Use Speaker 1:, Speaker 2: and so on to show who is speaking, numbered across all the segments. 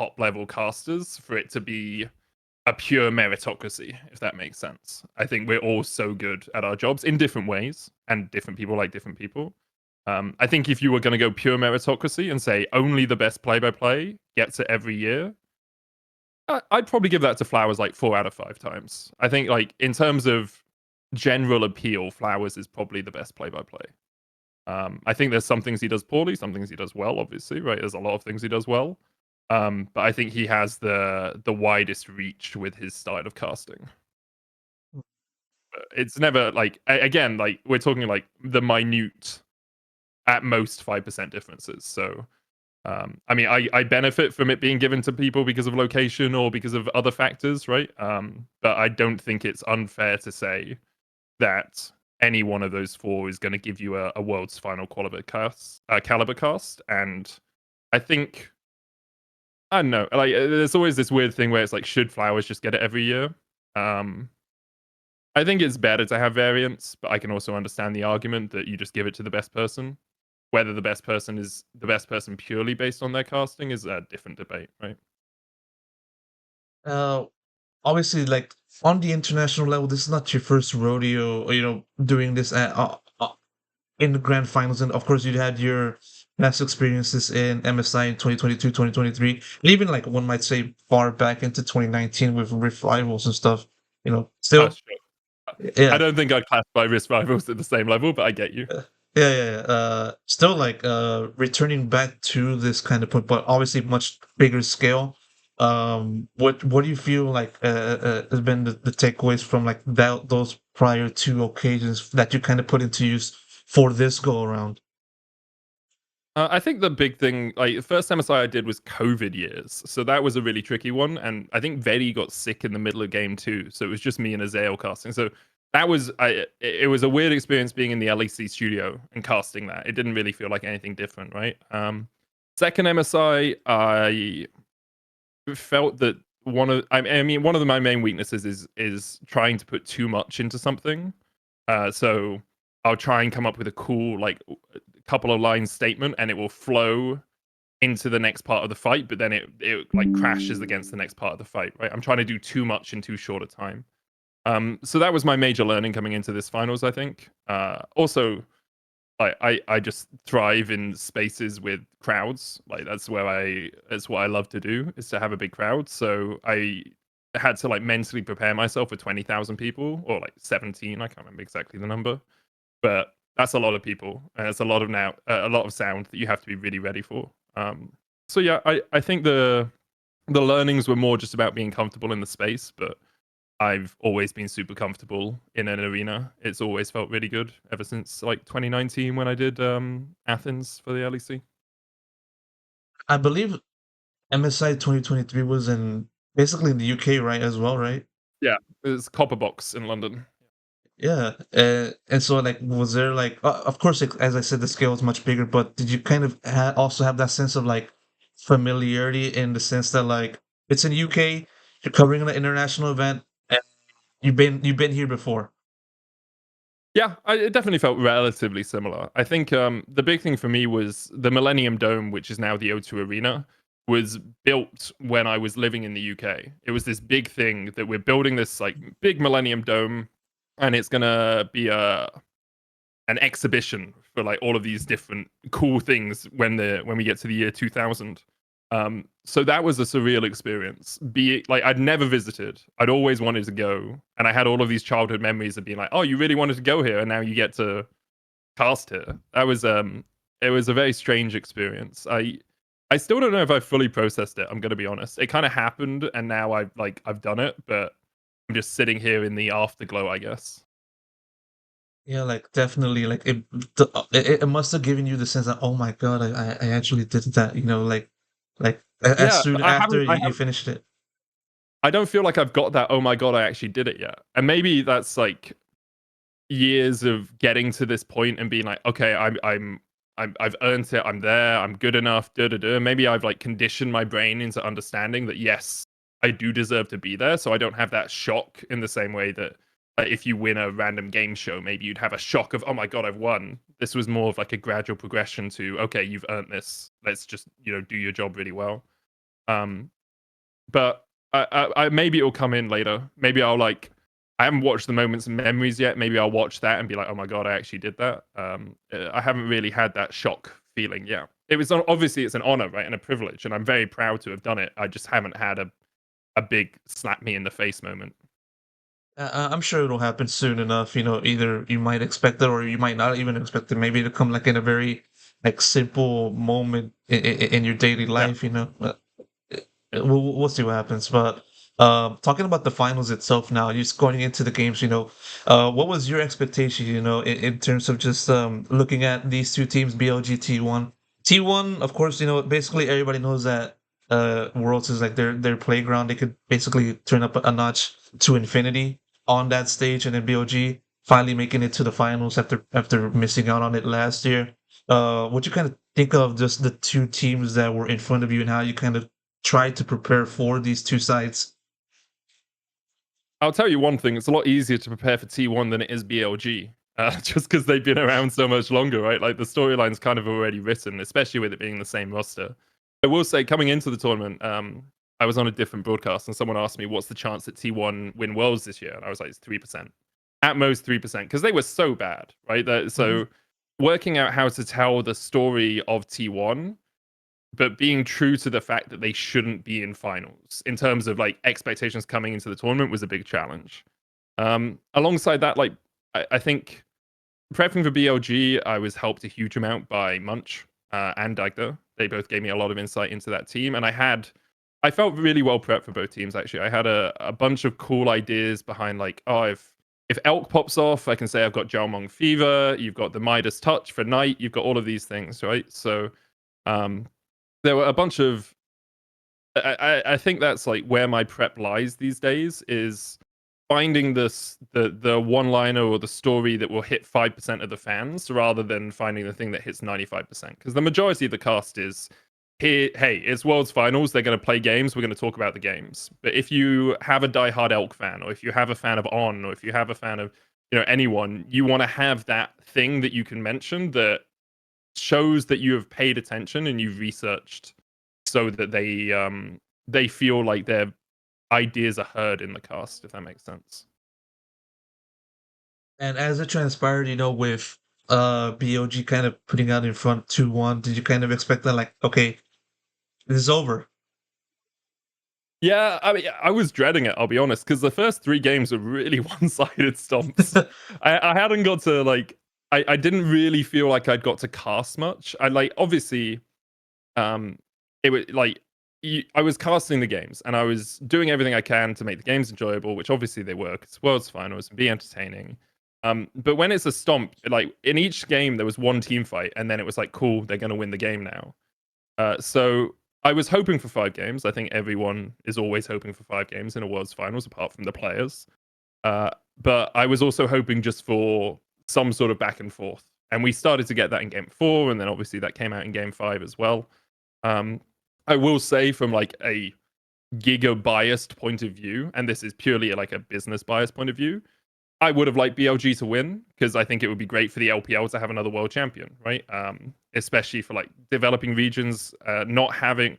Speaker 1: top level casters for it to be a pure meritocracy, if that makes sense. I think we're all so good at our jobs in different ways, and different people like different people. I think if you were going to go pure meritocracy and say only the best play-by-play gets it every year, I'd probably give that to Flowers like 4 out of 5 times. I think like in terms of general appeal, Flowers is probably the best play-by-play. I think there's some things he does poorly, some things he does well, obviously, right? There's a lot of things he does well. But I think he has the widest reach with his style of casting. It's never like again, like we're talking like the minute, at most 5% differences. So I mean, I benefit from it being given to people because of location or because of other factors, right? But I don't think it's unfair to say that any one of those four is going to give you a world's final caliber cast. And I think, I don't know, like there's always this weird thing where it's like, should Flowers just get it every year? I think it's better to have variance, but I can also understand the argument that you just give it to the best person. Whether the best person is the best person purely based on their casting is a different debate, right?
Speaker 2: Uh, Obviously, like on the international level, this is not your first rodeo, doing this in the grand finals. And of course, you had your past experiences in MSI in 2022, 2023, and even like one might say far back into 2019 with Rift Rivals and stuff. Still,
Speaker 1: Sure. I
Speaker 2: yeah,
Speaker 1: don't think I'd classify Risk Rivals at the same level, but I get you.
Speaker 2: still like returning back to this kind of point, but obviously much bigger scale. What do you feel like has been the takeaways from like those prior two occasions that you kind of put into use for this go around?
Speaker 1: I think the big thing, like the first MSI I did was COVID years, so that was a really tricky one. And I think Vedi got sick in the middle of game two, so it was just me and Azael casting. So that was it was a weird experience being in the LEC studio and casting that. It didn't really feel like anything different, right? Second MSI, I felt that one of my main weaknesses is trying to put too much into something. So I'll try and come up with a cool like couple of lines statement, and it will flow into the next part of the fight, but then it like crashes against the next part of the fight. Right? I'm trying to do too much in too short a time. So that was my major learning coming into this finals. I think. Also, I just thrive in spaces with crowds. Like that's what I love to do, is to have a big crowd. So I had to like mentally prepare myself for 20,000 people, or like 17. I can't remember exactly the number, but that's a lot of people, and it's a lot of a lot of sound that you have to be really ready for. So yeah, I think the learnings were more just about being comfortable in the space, but I've always been super comfortable in an arena. It's always felt really good ever since like 2019 when I did Athens for the LEC.
Speaker 2: I believe MSI 2023 was in basically in the UK, right, as well, right?
Speaker 1: Yeah, it's Copper Box in London.
Speaker 2: Yeah, and so like, was there like, of course, like, as I said, the scale is much bigger, but did you kind of also have that sense of like familiarity in the sense that like it's in UK, you're covering an international event, and you've been here before?
Speaker 1: Yeah, it definitely felt relatively similar. I think the big thing for me was the Millennium Dome, which is now the O2 Arena, was built when I was living in the UK. It was this big thing that we're building this like big Millennium Dome, and it's gonna be an exhibition for like all of these different cool things when we get to the year 2000. So that was a surreal experience. Be it like I'd never visited, I'd always wanted to go, and I had all of these childhood memories of being like, "Oh, you really wanted to go here, and now you get to cast here." That was it was a very strange experience. I still don't know if I fully processed it. I'm gonna be honest. It kind of happened, and now I've done it, but I'm just sitting here in the afterglow, I guess.
Speaker 2: Yeah, like definitely, like it must have given you the sense that, oh my God, I actually did that, like as
Speaker 1: Yeah,
Speaker 2: soon
Speaker 1: I
Speaker 2: after
Speaker 1: haven't.
Speaker 2: you finished it.
Speaker 1: I don't feel like I've got that. Oh my god, I actually did it yet. And maybe that's like years of getting to this point and being like, okay, I've earned it. I'm there. I'm good enough. Da da da. Maybe I've like conditioned my brain into understanding that yes, I do deserve to be there. So I don't have that shock in the same way that if you win a random game show, maybe you'd have a shock of, oh my god, I've won. This was more of like a gradual progression to, okay, you've earned this. Let's just do your job really well. Um, but maybe it'll come in later. Maybe I'll like. I haven't watched the moments and memories yet. Maybe I'll watch that and be like, "Oh my god, I actually did that." I haven't really had that shock feeling yet. It was obviously it's an honor, right, and a privilege, and I'm very proud to have done it. I just haven't had a big slap me in the face moment.
Speaker 2: I'm sure it'll happen soon enough. Either you might expect it or you might not even expect it. Maybe it'll come like in a very like simple moment in your daily
Speaker 1: Yeah.
Speaker 2: life. We'll see what happens. But talking about the finals itself now, just going into the games, what was your expectation, in terms of just looking at these two teams, BLG T1? T1, of course, basically everybody knows that Worlds is like their playground. They could basically turn up a notch to infinity on that stage, and then BLG finally making it to the finals after missing out on it last year. What you kind of think of just the two teams that were in front of you and how you kind of try to prepare for these two sides?
Speaker 1: I'll tell you one thing, it's a lot easier to prepare for T1 than it is BLG. Just because they've been around so much longer, right? Like the storyline's kind of already written, especially with it being the same roster. I will say, coming into the tournament, I was on a different broadcast and someone asked me, what's the chance that T1 win Worlds this year? And I was like, it's 3%. At most 3%, because they were so bad, right?
Speaker 2: Mhm.
Speaker 1: So working out how to tell the story of T1 but being true to the fact that they shouldn't be in finals in terms of like expectations coming into the tournament was a big challenge. Alongside that, like I think prepping for BLG, I was helped a huge amount by Munch and Dagda. They both gave me a lot of insight into that team, and I felt really well prepped for both teams. Actually, I had a bunch of cool ideas behind like, oh, if Elk pops off, I can say I've got Jalmong Fever. You've got the Midas Touch for Knight. You've got all of these things, right? So um, there were a bunch of I think that's like where my prep lies these days is finding the one liner or the story that will hit 5% of the fans rather than finding the thing that hits 95%. Because the majority of the cast is here, hey, it's World's Finals, they're gonna play games, we're gonna talk about the games. But if you have a diehard Elk fan, or if you have a fan of On, or if you have a fan of anyone, you want to have that thing that you can mention that shows that you have paid attention and you've researched so that they feel like their ideas are heard in the cast, if that makes sense.
Speaker 2: And as it transpired, with BOG kind of putting out in front 2-1, did you kind of expect that, like, okay, this is over?
Speaker 1: Yeah, I mean, I was dreading it, I'll be honest, because the first three games were really one-sided stomps. I hadn't got to like I didn't really feel like I'd got to cast much. I like obviously um it was like I was casting the games and I was doing everything I can to make the games enjoyable, which obviously they were because World's Finals and be entertaining. But when it's a stomp, like in each game there was one team fight, and then it was like, cool, they're gonna win the game now. So I was hoping for 5 games. I think everyone is always hoping for 5 games in a World's Finals, apart from the players. Uh, but I was also hoping just for some sort of back and forth, and we started to get that in Game 4, and then obviously that came out in Game 5 as well. Um, I will say from like a giga biased point of view, and this is purely like a business bias point of view, I would have liked BLG to win because I think it would be great for the LPL to have another world champion, right? Especially for like developing regions, not having.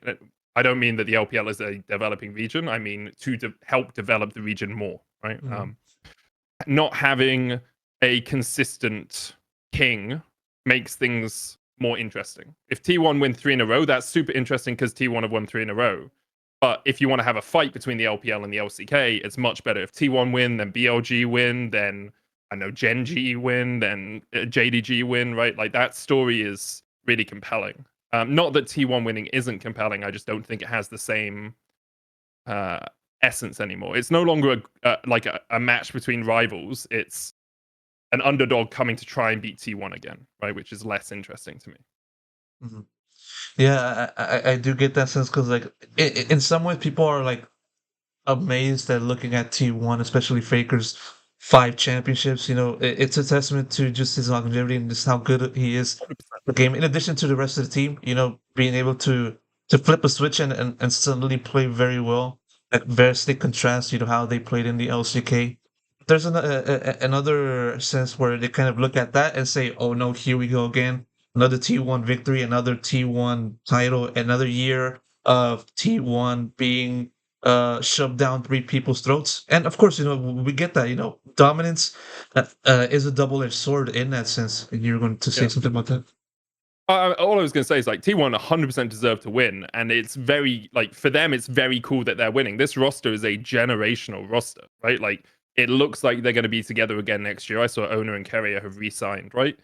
Speaker 1: I don't mean that the LPL is a developing region. I mean to help develop the region more, right?
Speaker 2: Mhm.
Speaker 1: Not having a consistent king makes things more interesting. If T1 win 3 in a row, that's super interesting because T1 have won 3 in a row. But if you want to have a fight between the LPL and the LCK, it's much better if T1 win, then BLG win, then I know Gen G win, then JDG win, right? Like that story is really compelling. Not that T1 winning isn't compelling. I just don't think it has the same uh, essence anymore. It's no longer like a match between rivals. It's an underdog coming to try and beat T1 again, right? Which is less interesting to me.
Speaker 2: Mhm. Yeah, I do get that sense because, like, in some ways, people are like amazed at looking at T1, especially Faker's 5 championships. It's a testament to just his longevity and just how good he is
Speaker 1: 100%.
Speaker 2: the game. In addition to the rest of the team, being able to flip a switch and suddenly play very well. Like vastly contrast, how they played in the LCK. There's another sense where they kind of look at that and say, "Oh no, here we go again. Another T1 victory, another T1 title, another year of T1 being shoved down three people's throats. And of course, we get that, dominance is a double-edged sword in that sense. And you're going to say
Speaker 1: Yeah.
Speaker 2: something about that?
Speaker 1: All I was going to say is like T1 100% deserve to win, and it's very like for them, it's very cool that they're winning. This roster is a generational roster, right? Like it looks like they're going to be together again next year. I saw Owner and Carrier have re-signed, right?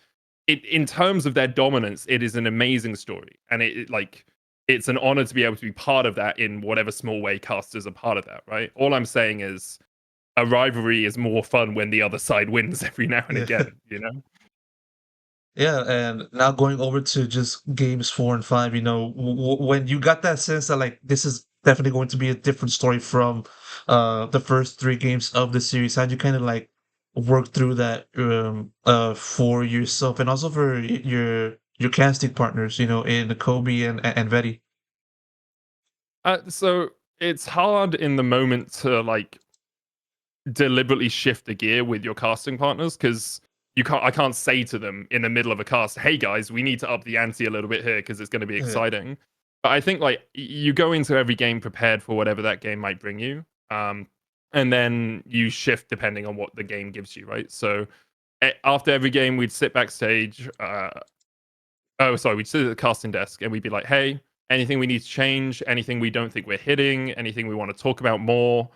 Speaker 1: In terms of their dominance, it is an amazing story, and it's an honor to be able to be part of that in whatever small way casters are part of that, right? All I'm saying is a rivalry is more fun when the other side wins every now and
Speaker 2: Yeah.
Speaker 1: again, you know?
Speaker 2: Yeah, and now going over to just games 4 and 5, when you got that sense that like this is definitely going to be a different story from the first three games of the series, how'd you kind of like work through that for yourself and also for your casting partners, in Kobe and Vedi?
Speaker 1: So it's hard in the moment to like deliberately shift the gear with your casting partners because I can't say to them in the middle of a cast, hey guys, we need to up the ante a little bit here because it's going to be
Speaker 2: Yeah.
Speaker 1: exciting. But I think like you go into every game prepared for whatever that game might bring you. And then you shift depending on what the game gives you, right? So after every game, we'd sit backstage. We'd sit at the casting desk and we'd be like, hey, anything we need to change, anything we don't think we're hitting, anything we want to talk about more.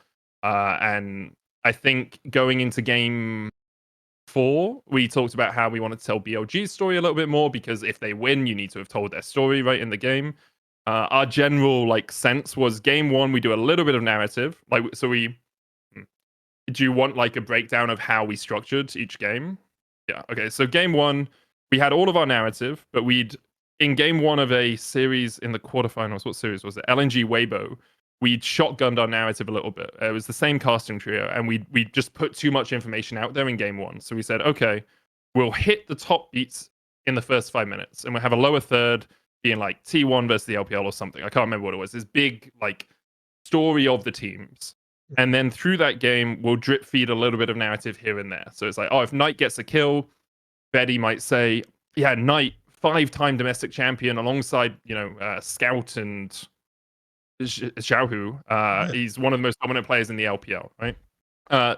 Speaker 1: And I think going into game 4, we talked about how we wanted to tell BLG's story a little bit more because if they win, you need to have told their story right in the game. Our general like sense was game 1, we do a little bit of narrative. Do you want like a breakdown of how we structured each game? Yeah. Okay. So game 1, we had all of our narrative, but in game 1 of a series in the quarterfinals. What series was it? LNG Weibo. We'd shotgunned our narrative a little bit. It was the same casting trio, and we just put too much information out there in game 1. So we said, okay, we'll hit the top beats in the first 5 minutes, and we'll have a lower third being like T1 versus the LPL or something. I can't remember what it was. This big like story of the teams. And then through that game, we'll drip feed a little bit of narrative here and there. So it's like, oh, if Knight gets a kill, Betty might say, yeah, Knight, 5-time domestic champion alongside, Scout and Xiaohu.
Speaker 2: Yeah.
Speaker 1: He's one of the most dominant players in the LPL, right?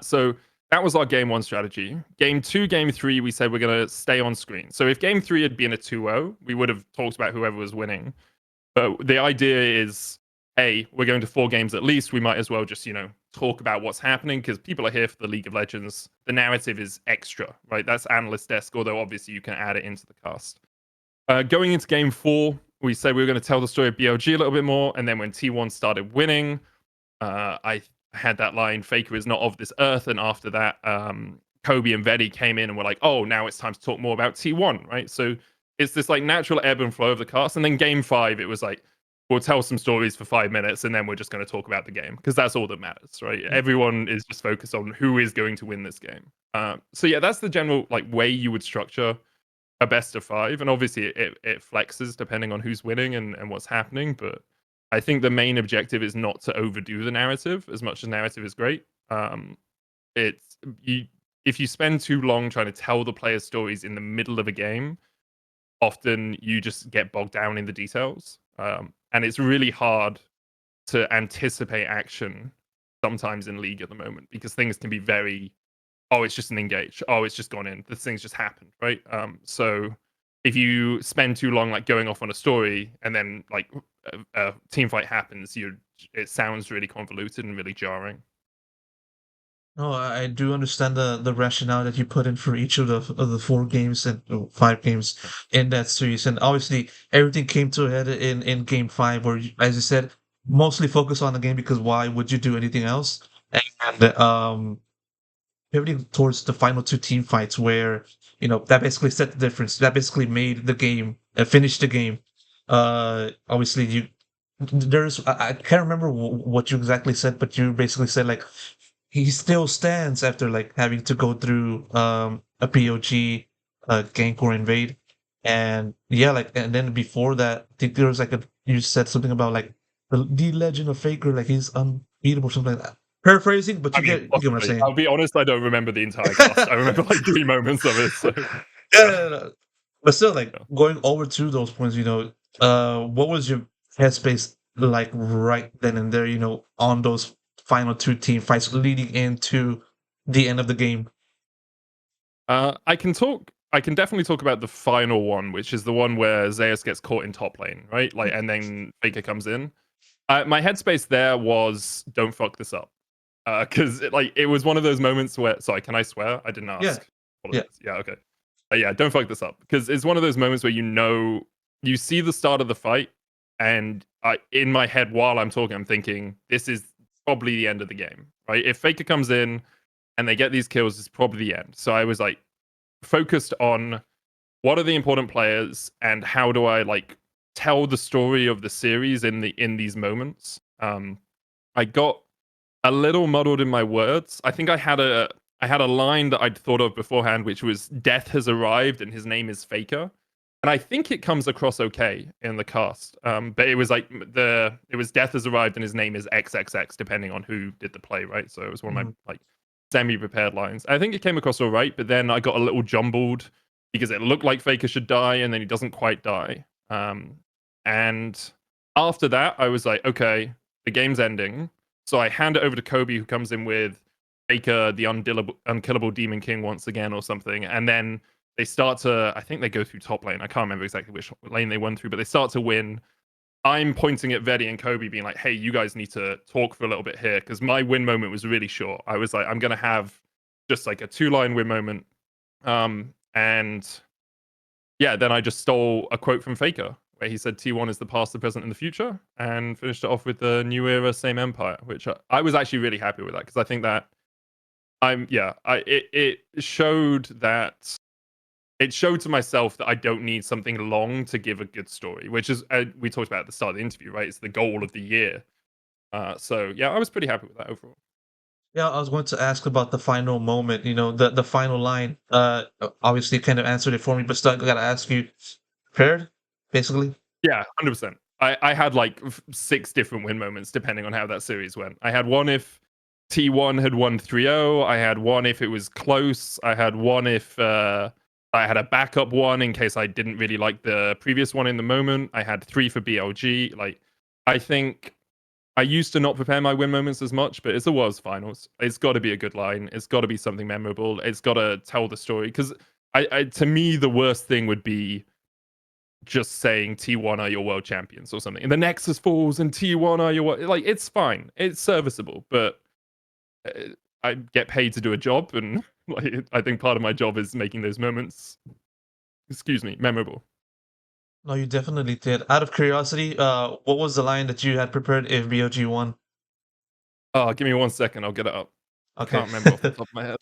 Speaker 1: So that was our game 1 strategy. Game 2, game 3, we said we're going to stay on screen. So if game 3 had been a 2-0, we would have talked about whoever was winning. But the idea is, we're going to 4 games at least. We might as well just, talk about what's happening because people are here for the League of Legends. The narrative is extra, right? That's analyst desk, although obviously you can add it into the cast. Going into game 4, we said we were going to tell the story of BLG a little bit more. And then when T1 started winning, I had that line, Faker is not of this earth. And after that, Kobe and Vedi came in and were like, oh, now it's time to talk more about T1, right? So it's this like natural ebb and flow of the cast. And then game 5, it was like, we'll tell some stories for 5 minutes and then we're just going to talk about the game because that's all that matters, right? Everyone is just focused on who is going to win this game. So yeah, that's the general like way you would structure a best of 5, and obviously it flexes depending on who's winning and what's happening. But I think the main objective is not to overdo the narrative as much as narrative is great. It's you If you spend too long trying to tell the players' stories in the middle of a game, often you just get bogged down in the details. And it's really hard to anticipate action sometimes in League at the moment because things can be very, oh, it's just an engage. Oh, it's just gone in. This thing's just happened, right? So if you spend too long like going off on a story and then like a team fight happens, it sounds really convoluted and really jarring.
Speaker 2: No, I do understand the rationale that you put in for each of the 4 games and 5 games in that series, and obviously everything came to a head in game 5, where, as you said, mostly focus on the game because why would you do anything else? And pivoting towards the final 2 team fights, where that basically set the difference. That basically made the game, finished the game. Obviously, I can't remember what you exactly said, but you basically said like he still stands after like having to go through a POG, gank or invade, and yeah, like, and then before that, I think there was like you said something about like the legend of Faker, like he's unbeatable, something like that. Paraphrasing, but
Speaker 1: I mean,
Speaker 2: you get what I'm
Speaker 1: possibly.
Speaker 2: saying.
Speaker 1: I'll be honest, I don't remember the entire cast. I remember like 3 moments of it. So
Speaker 2: Yeah,
Speaker 1: yeah.
Speaker 2: no, no, no. But still, like
Speaker 1: Yeah.
Speaker 2: going over to those points, what was your headspace like right then and there, on those final two team fights leading into the end of the game?
Speaker 1: I can talk. I can definitely talk about the final one, which is the one where Zeus gets caught in top lane, right? Like, and then Faker comes in. My headspace there was, "Don't fuck this up," because it was one of those moments where. Sorry, can I swear? I didn't
Speaker 2: Yeah,
Speaker 1: ask.
Speaker 2: yeah.
Speaker 1: Apologies. Yeah, okay. Yeah, don't fuck this up because it's one of those moments where you see the start of the fight, and in my head while I'm talking, I'm thinking this is probably the end of the game, right? If Faker comes in and they get these kills, it's probably the end. So I was like focused on what are the important players and how do I like tell the story of the series in these moments. I got a little muddled in my words. I think I had a line that I'd thought of beforehand, which was "Death has arrived and his name is Faker," and I think it comes across okay in the cast. But it was like it was "Death has arrived and his name is XXX," depending on who did the play, right? So it was one of my
Speaker 2: Mhm.
Speaker 1: like semi-prepared lines. I think it came across all right, but then I got a little jumbled because it looked like Faker should die, and then he doesn't quite die. And after that, I was like, okay, the game's ending. So I hand it over to Kobe, who comes in with Faker, the unkillable Demon King once again, or something. And then they start to, I think they go through top lane. I can't remember exactly which lane they won through, but they start to win. I'm pointing at Vedi and Kobe, being like, hey, you guys need to talk for a little bit here. Because my win moment was really short. I was like, I'm going to have just like a 2-line win moment. And yeah, then I just stole a quote from Faker where he said T1 is the past, the present, and the future, and finished it off with the new era, same empire, which I was actually really happy with that because I think that it showed that it showed to myself that I don't need something long to give a good story, which is we talked about at the start of the interview, right? It's the goal of the year. So yeah, I was pretty happy with that overall.
Speaker 2: Yeah, I was going to ask about the final moment, the final line. Obviously, you kind of answered it for me, but still, I gotta ask you, prepared, basically?
Speaker 1: Yeah, 100%. I had like 6 different win moments depending on how that series went. I had one if T1 had won 3-0. I had one if it was close. I had one if I had a backup one in case I didn't really like the previous one in the moment. I had 3 for BLG. Like, I think I used to not prepare my win moments as much, but it's the World's Finals. It's got to be a good line. It's got to be something memorable. It's got to tell the story. Because to me, the worst thing would be just saying T1 are your world champions or something. And the Nexus falls and T1 are your like it's fine. It's serviceable, but I get paid to do a job and like I think part of my job is making those moments, excuse me, memorable.
Speaker 2: No, you definitely did. Out of curiosity, what was the line that you had prepared if BLG won?
Speaker 1: Oh, give me 1 second, I'll get it up. I
Speaker 2: Okay.
Speaker 1: can't remember off the top of my head.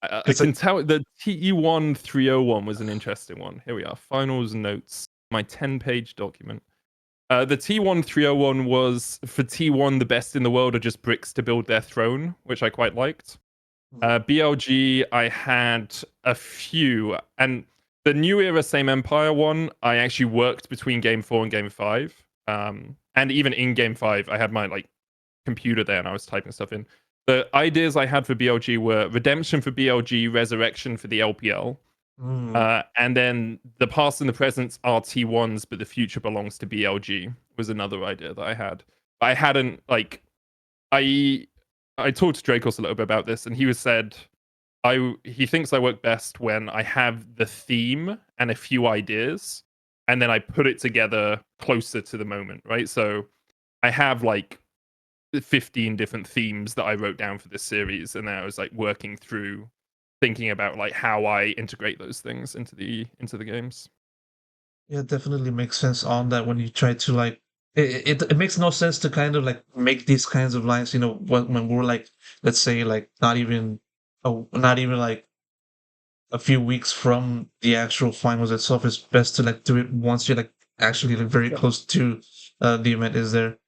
Speaker 1: I
Speaker 2: Because
Speaker 1: can tell the TE1 301 was an interesting one. Here we are. Finals notes. My 10-page document. The T1 301 was for T1 the best in the world are just bricks to build their throne, which I quite liked. BLG, I had a few, and the New Era Same Empire one, I actually worked between Game 4 and Game 5. And even in Game 5, I had my like computer there and I was typing stuff in. The ideas I had for BLG were Redemption for BLG, Resurrection for the LPL.
Speaker 2: mm,
Speaker 1: And then the past and the present are T1s, but the future belongs to BLG was another idea that I had. I hadn't like I I talked to Dracos a little bit about this, and he thinks I work best when I have the theme and a few ideas, and then I put it together closer to the moment, right? So I have like 15 different themes that I wrote down for this series, and then I was like working through thinking about like how I integrate those things into the games.
Speaker 2: yeah, definitely makes sense on that when you try to like it makes no sense to kind of like make these kinds of lines, when we're like, let's say like not even like a few weeks from the actual finals itself. It's best to like do it once you're like actually like very
Speaker 1: Yeah.
Speaker 2: close to the event is there.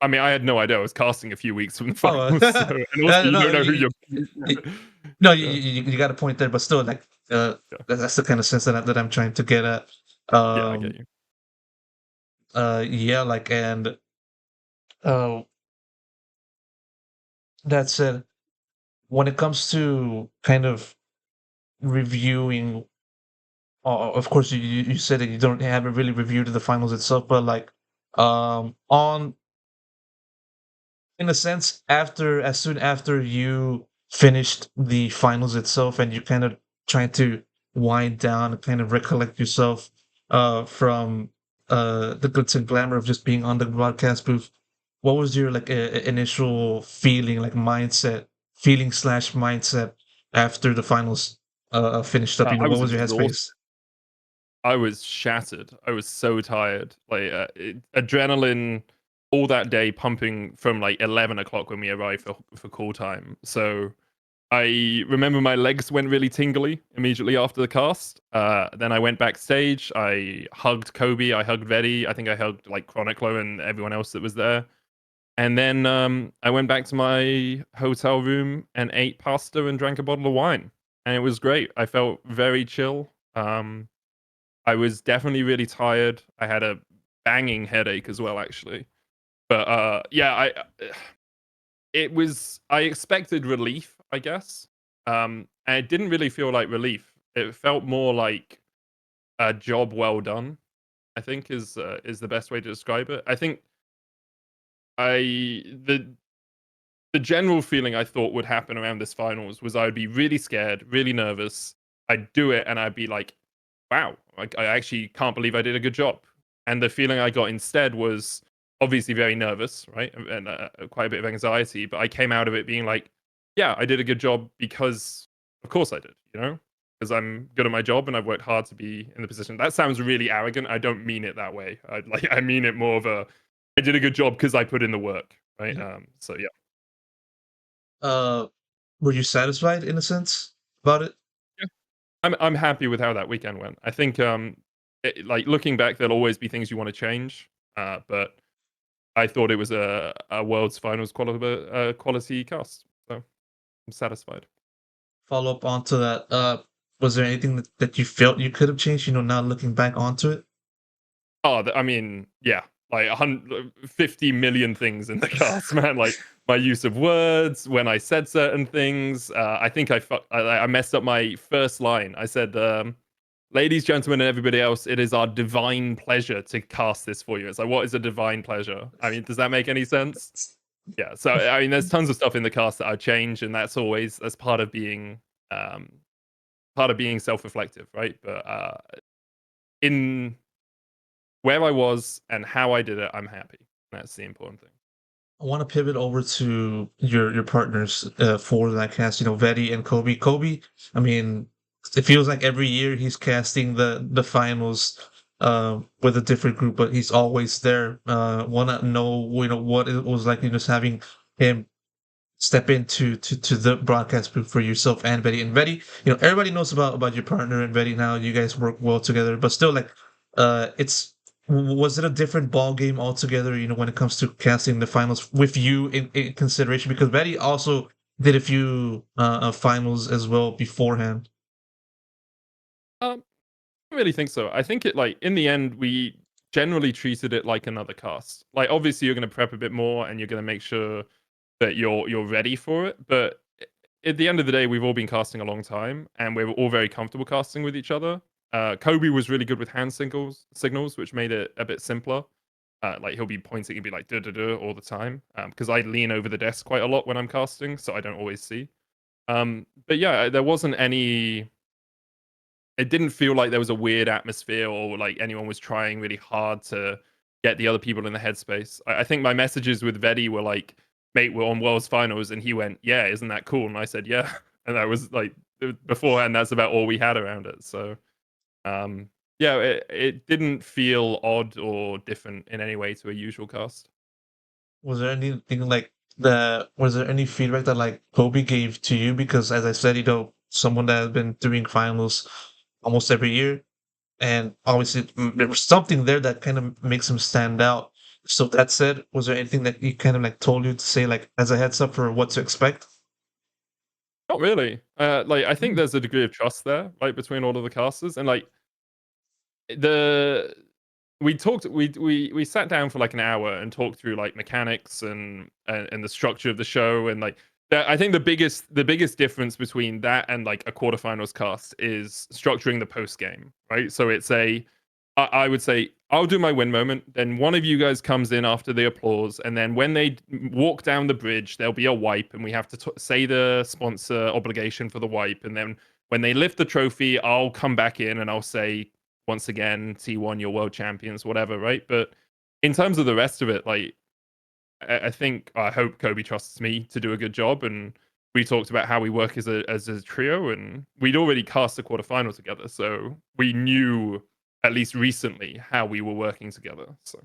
Speaker 1: I mean, I had no idea I was casting a few weeks from the
Speaker 2: Oh,
Speaker 1: finals, so, and also you
Speaker 2: no,
Speaker 1: don't know who you're.
Speaker 2: you, no, you,
Speaker 1: Yeah,
Speaker 2: you, you got a point there, but still, like,
Speaker 1: yeah,
Speaker 2: that's the kind of sense that I'm trying to get at.
Speaker 1: yeah. I get
Speaker 2: Um,
Speaker 1: you.
Speaker 2: yeah, like, and uh, that said, when it comes to kind of reviewing, of course, you said that you haven't really reviewed the finals itself, but like, On in a sense, after as soon after you finished the finals itself, and you kind of trying to wind down and kind of recollect yourself from the glitz and glamour of just being on the broadcast booth, what was your like initial feeling, like mindset, feeling slash mindset after the finals finished up? You know,
Speaker 1: I
Speaker 2: what
Speaker 1: was
Speaker 2: was your
Speaker 1: exhausted.
Speaker 2: headspace?
Speaker 1: I was shattered. I was so tired. Like adrenaline all that day pumping from like 11 o'clock when we arrived for call time. So I remember my legs went really tingly immediately after the cast. Then I went backstage. I hugged Kobe. I hugged Vedi. I think I hugged like Chroniclo and everyone else that was there. And then I went back to my hotel room and ate pasta and drank a bottle of wine. And it was great. I felt very chill. I was definitely really tired. I had a banging headache as well, actually. But yeah, it was. I expected relief, I guess. And it didn't really feel like relief. It felt more like a job well done. I think is the best way to describe it. I think I the general feeling I thought would happen around this finals was I'd be really scared, really nervous. I'd do it, and I'd be like, wow, like I actually can't believe I did a good job. And the feeling I got instead was obviously very nervous, right? And quite a bit of anxiety. But I came out of it being like, yeah, I did a good job because, of course, I did, because I'm good at my job and I've worked hard to be in the position. That sounds really arrogant. I don't mean it that way. I mean it more of I did a good job because I put in the work, right?
Speaker 2: Mhm.
Speaker 1: So yeah.
Speaker 2: Uh, were you satisfied in a sense about it?
Speaker 1: I'm happy with how that weekend went. I think like looking back, there'll always be things you want to change, but I thought it was a world's finals quality cast, so I'm satisfied.
Speaker 2: Follow up onto that. Was there anything that you felt you could have changed? You know, now looking back onto it.
Speaker 1: Oh, I mean, yeah, like 50 million things in the cast, man. Like my use of words when I said certain things. I think I messed up my first line. I said. Ladies, gentlemen, and everybody else, it is our divine pleasure to cast this for you. It's like, what is a divine pleasure? I mean, does that make any sense? Yeah. So, I mean, there's tons of stuff in the cast that I've changed, and that's um, part of being self-reflective, right? But in where I was and how I did it, I'm happy. That's the important thing.
Speaker 2: I want to pivot over to your partners for that cast. You know, Vedi and Kobe. Kobe, I mean, it feels like every year he's casting the finals with a different group, but he's always there. Want to know what it was like, just having him step into to the broadcast booth for yourself and Betty. And Betty, everybody knows about your partner and Betty now. You guys work well together, but still, like, it's was it a different ball game altogether? You know, when it comes to casting the finals with you in consideration, because Betty also did a few finals as well beforehand.
Speaker 1: Um, I don't really think so. I think it like in the end we generally treated it like another cast. Like obviously you're going to prep a bit more and you're going to make sure that you're ready for it. But at the end of the day, we've all been casting a long time, and we're all very comfortable casting with each other. Kobe was really good with hand signals, which made it a bit simpler. Like he'll be pointing and be like "duh duh duh" all the time, because I lean over the desk quite a lot when I'm casting, so I don't always see. But yeah, there wasn't any. It didn't feel like there was a weird atmosphere or like anyone was trying really hard to get the other people in the headspace. I think my messages with Vedi were like, mate, we're on Worlds Finals. And he went, yeah, isn't that cool? And I said, yeah. And that was like, beforehand, that's about all we had around it. So, yeah, it didn't feel odd or different in any way to a usual cast.
Speaker 2: Was there anything like that? Was there any feedback that like Kobe gave to you? Because as I said, someone that has been doing finals almost every year, and obviously there was something there that kind of makes him stand out. So that said, was there anything that he kind of like told you to say like as a heads up for what to expect?
Speaker 1: Not really. Like, I think
Speaker 2: Mm.
Speaker 1: there's a degree of trust there, like between all of the casters. And like, the we sat down for like an hour and talked through like mechanics and the structure of the show and like I think the biggest difference between that and like a quarterfinals cast is structuring the post game, right? So it's I would say I'll do my win moment. Then one of you guys comes in after the applause, and then when they walk down the bridge, there'll be a wipe, and we have to say the sponsor obligation for the wipe. And then when they lift the trophy, I'll come back in and I'll say once again, T1, you're world champions, whatever, right? But in terms of the rest of it, like I think I hope Kobe trusts me to do a good job, and we talked about how we work as a trio, and we'd already cast the quarterfinal together, so we knew at least recently how we were working together. So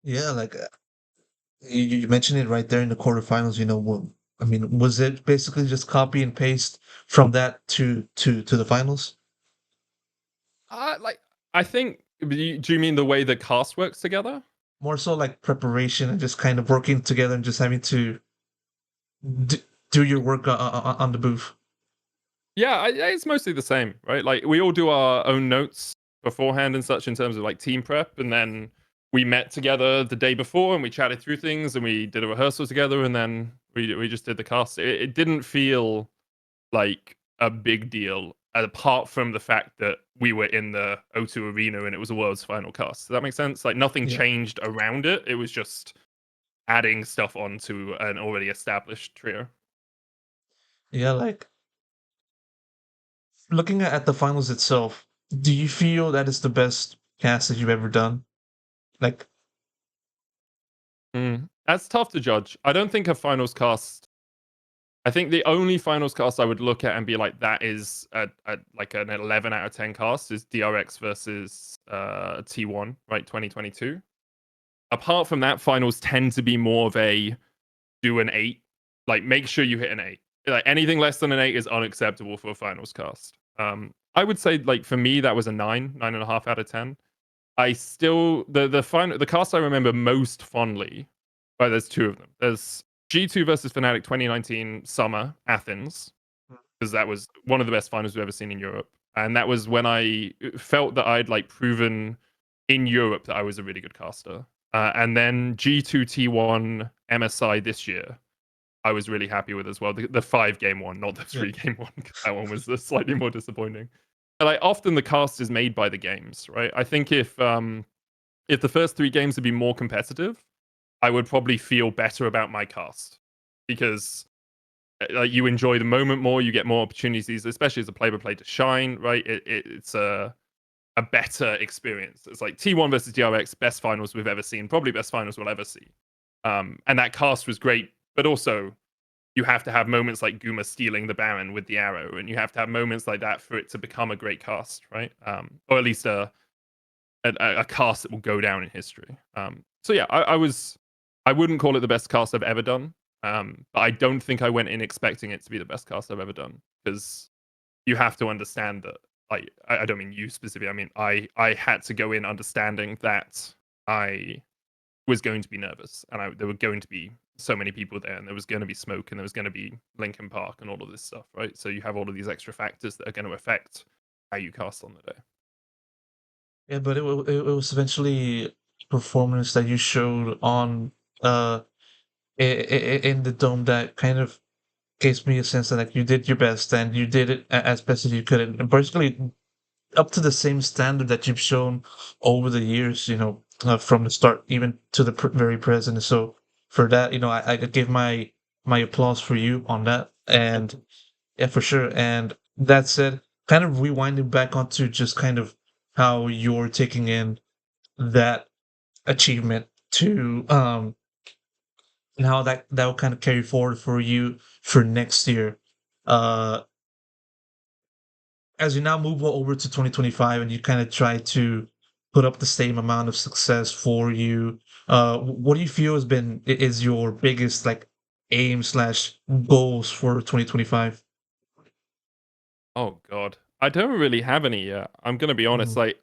Speaker 2: Yeah, like you mentioned it right there in the quarterfinals. I mean, was it basically just copy and paste from that to the finals?
Speaker 1: like I think do you mean the way the cast works together?
Speaker 2: More so like preparation and just kind of working together and just having to d- do your work on the booth.
Speaker 1: Yeah, it's mostly the same, right? Like we all do our own notes beforehand and such in terms of like team prep, and then we met together the day before and we chatted through things and we did a rehearsal together, and then we just did the cast. It didn't feel like a big deal apart from the fact that we were in the O2 arena and it was a world's final cast. Does that make sense? Like nothing
Speaker 2: Yeah.
Speaker 1: changed around it. It was just adding stuff onto an already established trio.
Speaker 2: Yeah, like looking at the finals itself, do you feel that is the best cast that you've ever done? Like,
Speaker 1: That's tough to judge. I don't think a finals cast. I think the only finals cast I would look at and be like, that is like an 11 out of 10 cast is DRX versus T1, right? 2022. Apart from that, finals tend to be more of a do an 8. Like, make sure you hit an 8. Like, anything less than an 8 is unacceptable for a finals cast. I would say, like, for me, that was a 9.5 out of 10. I still the cast I remember most fondly. Well, there's two of them. There's G2 versus Fnatic 2019 summer Athens, because that was one of the best finals we've ever seen in Europe, and that was when I felt that I'd like proven in Europe that I was a really good caster. And then G2 T1 MSI this year, I was really happy with as well. The 5 game one, not the
Speaker 2: yeah,
Speaker 1: 3 game one. 'Cause that one was slightly more disappointing. But, like often the cast is made by the games, right? I think if the first 3 games had been more competitive, I would probably feel better about my cast because like you enjoy the moment more, you get more opportunities, especially as a play-by-play to shine, right? It's a better experience. It's like T1 versus DRX, best finals we've ever seen, probably best finals we'll ever see. And that cast was great, but also you have to have moments like Guma stealing the Baron with the arrow, and you have to have moments like that for it to become a great cast, right? Or at least a cast that will go down in history. So yeah, I wouldn't call it the best cast I've ever done, but I don't think I went in expecting it to be the best cast I've ever done because you have to understand that. Like, I don't mean you specifically. I mean I had to go in understanding that I was going to be nervous, and there were going to be so many people there, and there was going to be smoke, and there was going to be Linkin Park, and all of this stuff, right? So you have all of these extra factors that are going to affect how you cast on the day.
Speaker 2: yeah, but it was eventually performance that you showed on uh in the dome that kind of gives me a sense that like you did your best and you did it as best as you could, and basically up to the same standard that you've shown over the years, from the start even to the very present. So for that, I give my applause for you on that, and yeah, for sure. And that said, kind of rewinding back onto just kind of how you're taking in that achievement to and how that will kind of carry forward for you for next year. Uh as you now move over to 2025 and you kind of try to put up the same amount of success for you, what do you feel is your biggest like aim slash goals for 2025?
Speaker 1: Oh god, I don't really have any yet. I'm gonna be honest.
Speaker 2: Mhm.
Speaker 1: Like,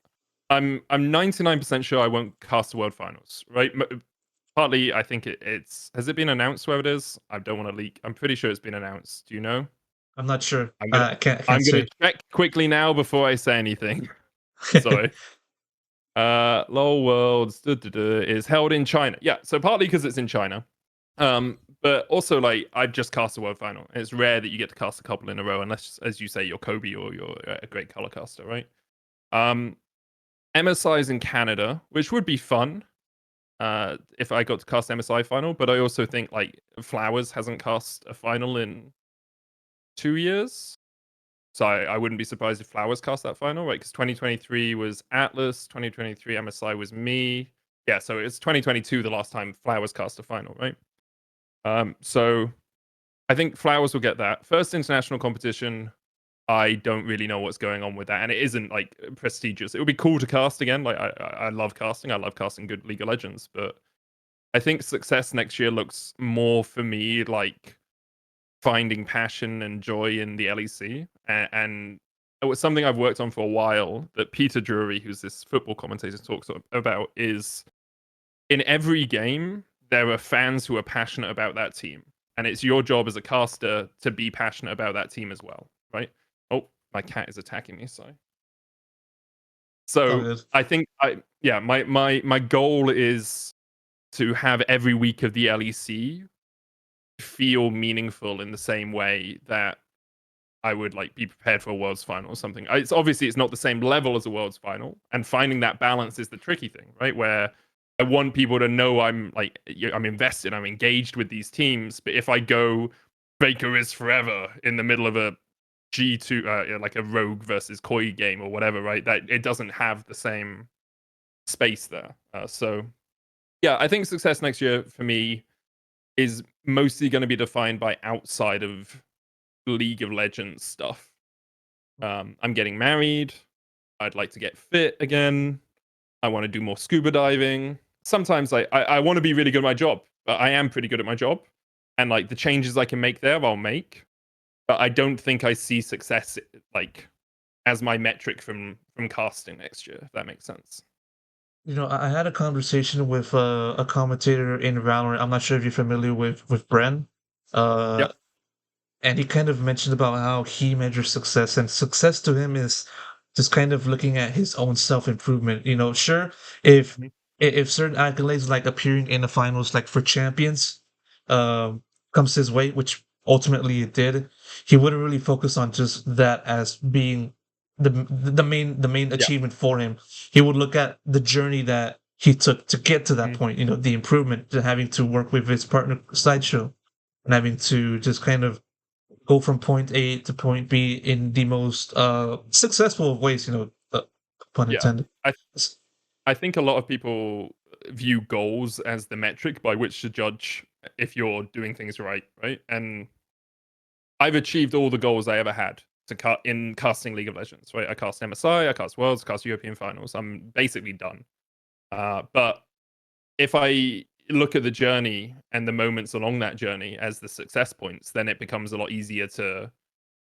Speaker 1: I'm 99% sure I won't cast the World Finals. Right? Partly, I think it's has it been announced where it is? I don't want to leak. I'm pretty sure it's been announced. Do you know?
Speaker 2: I'm not sure.
Speaker 1: I'm gonna
Speaker 2: I can't
Speaker 1: I'm gonna
Speaker 2: say.
Speaker 1: check quickly now before I say anything. Sorry. LOL Worlds is held in China. Yeah, so partly because it's in China, but also like I've just cast a world final. And it's rare that you get to cast a couple in a row, unless, as you say, you're Kobe or you're a great color caster, right? Um, MSI is in Canada, which would be fun if I got to cast MSI final. But I also think like Flowers hasn't cast a final in 2 years. So I wouldn't be surprised if Flowers cast that final, right? Because 2023 was Atlas, 2023 MSI was me. Yeah, so it's 2022 the last time Flowers cast a final, right? So I think Flowers will get that. First international competition, I don't really know what's going on with that. And it isn't like prestigious. It would be cool to cast again. Like I love casting. I love casting good League of Legends. But I think success next year looks more for me like finding passion and joy in the LEC. And it was something I've worked on for a while that Peter Drury, who's this football commentator, talks about is in every game, there are fans who are passionate about that team. And it's your job as a caster to be passionate about that team as well, right? Oh, my cat is attacking me, sorry.
Speaker 2: Oh,
Speaker 1: So
Speaker 2: good.
Speaker 1: I think my goal is to have every week of the LEC feel meaningful in the same way that I would like be prepared for a Worlds final or something. It's obviously it's not the same level as a Worlds final, and finding that balance is the tricky thing, right? Where I want people to know I'm like I'm invested, I'm engaged with these teams, but if I go Baker is forever in the middle of a G2 like a Rogue versus Koi game or whatever, right? That it doesn't have the same space there. So yeah, I think success next year for me is mostly going to be defined by outside of League of Legends stuff. I'm getting married. I'd like to get fit again. I want to do more scuba diving. Sometimes I want to be really good at my job, but I am pretty good at my job. And like the changes I can make there, I'll make. But I don't think I see success like as my metric from casting next year, if that makes sense.
Speaker 2: I had a conversation with a commentator in Valorant. I'm not sure if you're familiar with Bren. Uh,
Speaker 1: Yep.
Speaker 2: and he kind of mentioned about how he measures success, and success to him is just kind of looking at his own self-improvement. Sure, if
Speaker 1: Mhm.
Speaker 2: if certain accolades like appearing in the finals, like for champions, um, comes his way, which ultimately it did, he wouldn't really focus on just that as being the main
Speaker 1: Yeah.
Speaker 2: achievement for him. He would look at the journey that he took to get to that
Speaker 1: Mhm.
Speaker 2: point. The improvement, to having to work with his partner Sideshow, and having to just kind of go from point A to point B in the most successful of ways, pun
Speaker 1: Yeah.
Speaker 2: intended.
Speaker 1: I I think a lot of people view goals as the metric by which to judge if you're doing things right, right? And I've achieved all the goals I ever had to cut in casting League of Legends, right? I cast MSI, I cast Worlds, cast European Finals. I'm basically done. But if I look at the journey and the moments along that journey as the success points, then it becomes a lot easier to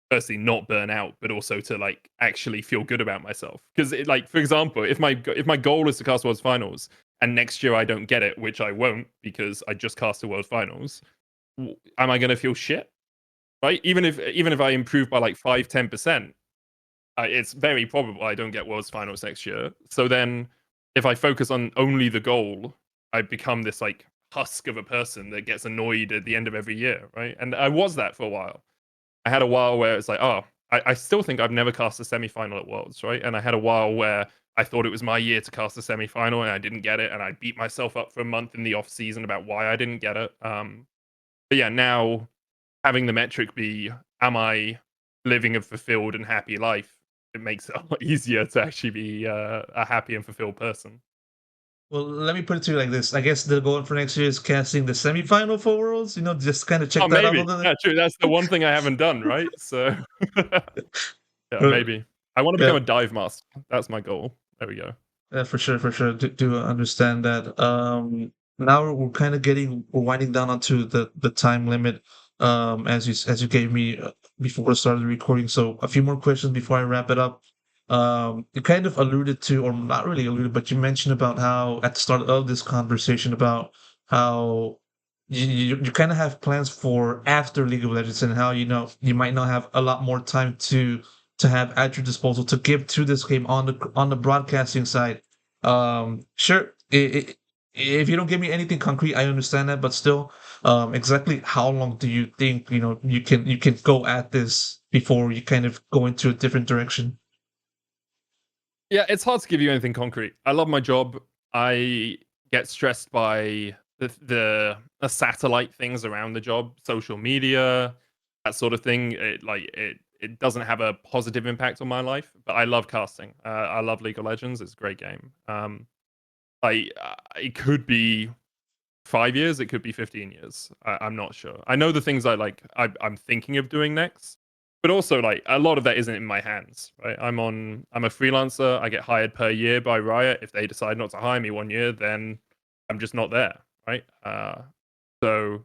Speaker 1: firstly not burn out, but also to like actually feel good about myself. Because like for example, if my goal is to cast Worlds Finals and next year I don't get it, which I won't because I just cast a World Finals, am I going to feel shit? Right? Even if I improve by like 5-10%, it's very probable I don't get Worlds Finals next year. So then, if I focus on only the goal, I become this like husk of a person that gets annoyed at the end of every year, right? And I was that for a while. I had a while where it's like, oh, I still think I've never cast a semi-final at Worlds, right? And I had a while where I thought it was my year to cast a semi-final and I didn't get it, and I beat myself up for a month in the off season about why I didn't get it. But yeah, now having the metric be, am I living a fulfilled and happy life? It makes it a lot easier to actually be a happy and fulfilled person.
Speaker 2: Well, let me put it to you like this. I guess the goal for next year is casting the semifinal for Worlds. Just kind of check
Speaker 1: Oh,
Speaker 2: that out a
Speaker 1: maybe.
Speaker 2: little
Speaker 1: Yeah, true. That's the one thing I haven't done, right? So, yeah,
Speaker 2: bit.
Speaker 1: maybe. I want to
Speaker 2: Yeah,
Speaker 1: become a dive master. That's my goal. There we go.
Speaker 2: yeah, for sure, for sure. Do understand that. Now we're kind of we're winding down onto the time limit. As you gave me before we started the recording. So a few more questions before I wrap it up. You kind of alluded to, or not really alluded, but you mentioned about how at the start of this conversation about how you kind of have plans for after League of Legends, and how you might not have a lot more time to have at your disposal to give to this game on the broadcasting side. Sure, if you don't give me anything concrete, I understand that, but still, exactly how long do you think you can go at this before you kind of go into a different direction?
Speaker 1: Yeah, it's hard to give you anything concrete. I love my job. I get stressed by the satellite things around the job, social media, that sort of thing. It doesn't have a positive impact on my life, but I love casting. I love League of Legends. It's a great game. It could be 5 years. It could be 15 years. I'm not sure. I know the things I'm thinking of doing next, but also like a lot of that isn't in my hands. Right? I'm a freelancer. I get hired per year by Riot. If they decide not to hire me 1 year, then I'm just not there. Right. So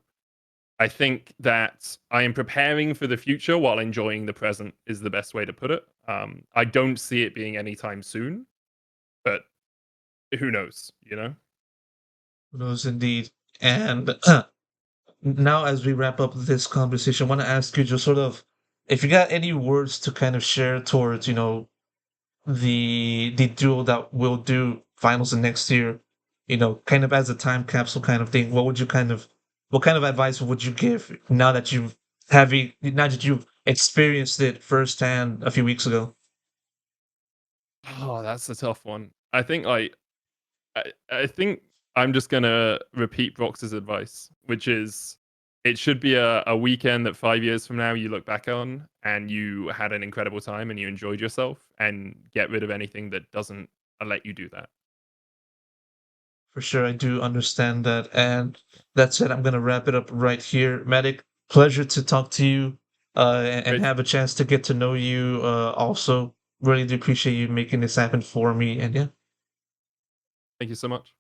Speaker 1: I think that I am preparing for the future while enjoying the present is the best way to put it. I don't see it being anytime soon, but who knows? You know.
Speaker 2: Who knows indeed. And now, as we wrap up this conversation, I want to ask you just sort of if you got any words to kind of share towards, the duo that will do finals in next year, kind of as a time capsule kind of thing. What kind of advice would you give now that you've experienced it firsthand a few weeks ago?
Speaker 1: Oh, that's a tough one. I think I'm just gonna repeat Brox's advice, which is it should be a weekend that 5 years from now you look back on and you had an incredible time and you enjoyed yourself, and get rid of anything that doesn't let you do that.
Speaker 2: For sure, I do understand that. And that said, I'm going to wrap it up right here. Medic, pleasure to talk to you and
Speaker 1: Great.
Speaker 2: have a chance to get to know you also. Really do appreciate you making this happen for me. And yeah.
Speaker 1: Thank you so much.